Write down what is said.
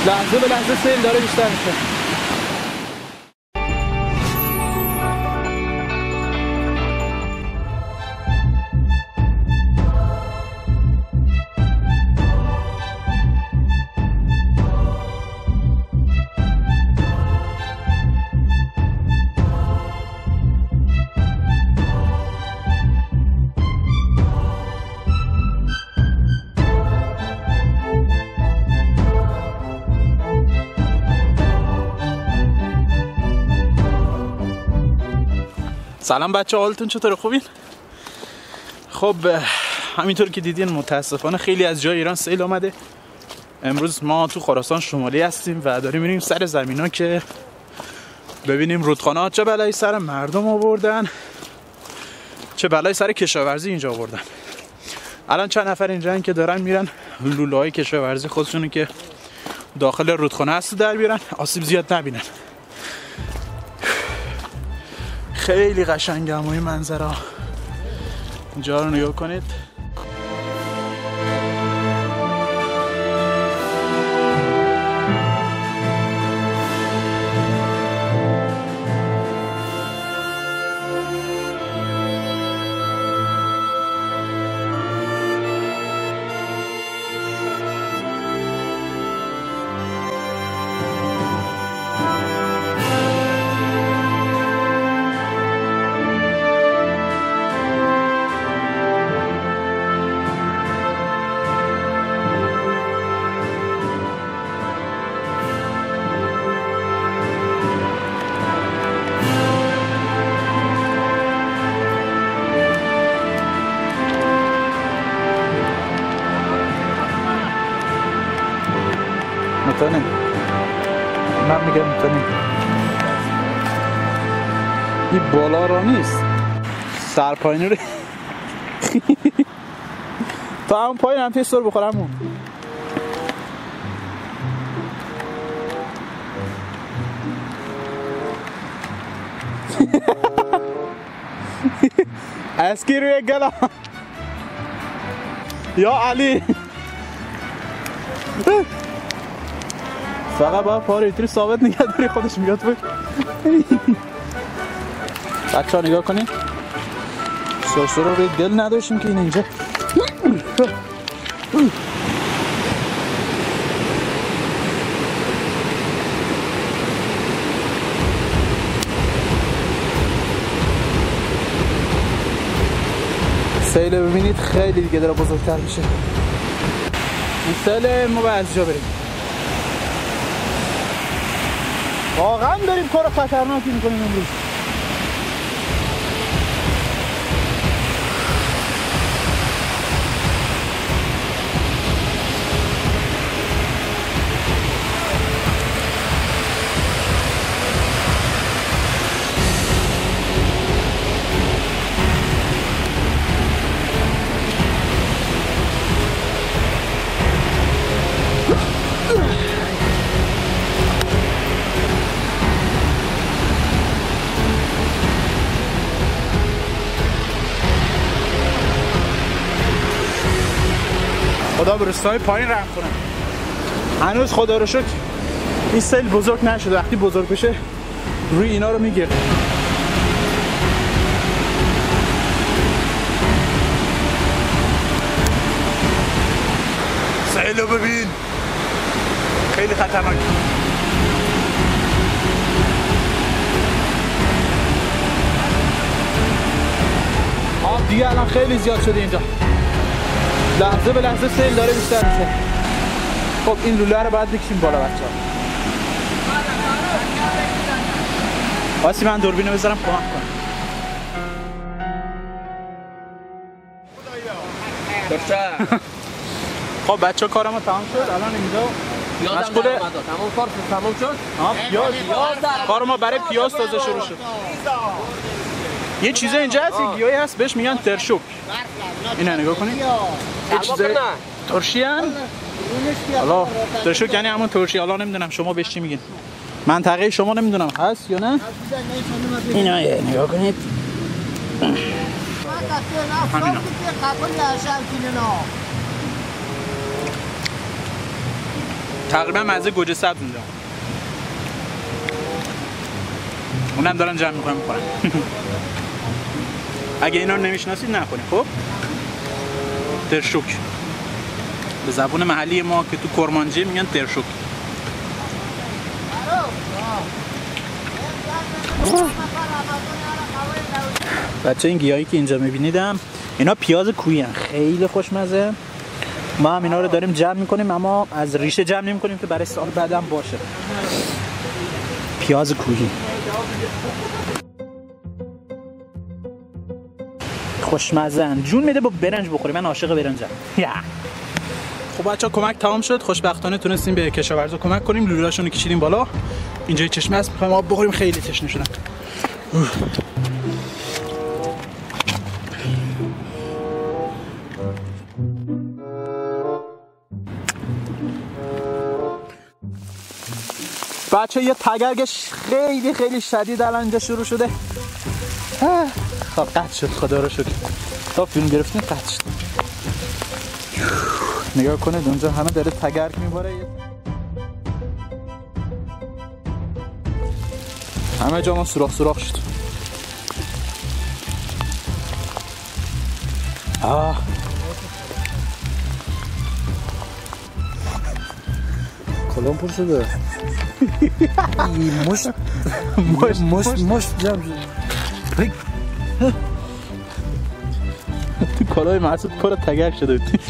لحظه به لحظه سیل داره بیشتر میشه. سلام بچه، حالتون چطوره؟ خوبین؟ خب همینطور که دیدین متاسفانه خیلی از جای ایران سیل آمده. امروز ما تو خراسان شمالی هستیم و داریم میریم سر زمینا که ببینیم رودخانه ها چه بلایی سر مردم آوردن، چه بلایی سر کشاورزی اینجا آوردن. الان چند نفر اینجا که دارن میرن لوله های کشاورزی خودشونو که داخل رودخانه هست در بیارن، آسیب زیاد نبینن. خیلی قشنگه همون منظره. اینجا رو نگاه کنید. متنم من میگم متنم. این بالا را نیست، سرپاینی رو تا همون پایین هم تیستور بخورم اون. اسکی روی گلا یا علی. فقط باید پاره ایتری ثابت نگه داری، خودش میاد بود. بچه ها نگاه کنید، سرسره رو روی گل نداشتیم که این اینجا سیل ببینید خیلی دیگه داره بزرگتر میشه. این سیل ما باید از جا بریم. واقعا داریم کار خطرناکی میکنیم امروز. خدا به روستای پایین رحم کنه. هنوز خدا رو شکر این سیل بزرگ نشده. وقتی بزرگ بشه روی اینا رو میگیره. سیل رو ببین، خیلی خطرناک. آب دیگه الان خیلی زیاد شده اینجا، لحظه به لحظه سیل داره بیشتر میشه. خب این لوله رو باید بکشیم بالا بچه ها. باسی من دوربین رو بذارم کمک کنم. خب بچه ها کارم تمام شد. الان اینجا مشغول تمام شد. پیاز کار ما برای پیاز تازه شروع شد. یه چیزه اینجا هست، یه گیاهی هست بهش میگن ترشوک. اینا نگاه کنید، یه چیزه ترشی هن. حالا ترشوک یعنی همون ترشی. حالا نمیدونم شما بهش چی میگین، منطقه شما نمیدونم هست یا نه. اینا نگاه کنید، تقریبا مزه گوجه سبز اونجا. اونم دارن جمع میکنن میخورن. اگه اینا رو نمیشناسید نکنید. خب ترشوک به زبون محلی ما که تو کرمانجی میگن ترشوک. بچه این گیاهی که اینجا میبینیدم اینا پیاز کویی هن. خیلی خوشمزه. ما هم اینا رو داریم جمع میکنیم اما از ریشه جمع نمیکنیم که برای سال بعدم باشه. پیاز کویی خوشمزه، جون میده با برنج بخوری. من عاشق برنجم. خب بچه‌ها کمک تمام شد. خوشبختانه تونستیم به کشاورزا کمک کنیم. لوله‌اشون رو کشیدیم بالا. اینجا چشمه است، می‌خوایم آب بخوریم. خیلی تشنه شدن. بچه یه تگرگش خیلی شدید الان اینجا شروع شده. خب قطع شد، خدا رو شکر. تا فیلم گرفتیم قطع شد. نگاه کنید اونجا همه داره تگرگ میباره. همه جا ما سوراخ شد. کلام پر شده. مشت جمع شده. تو کالای محسود پر تگرگ شده بود.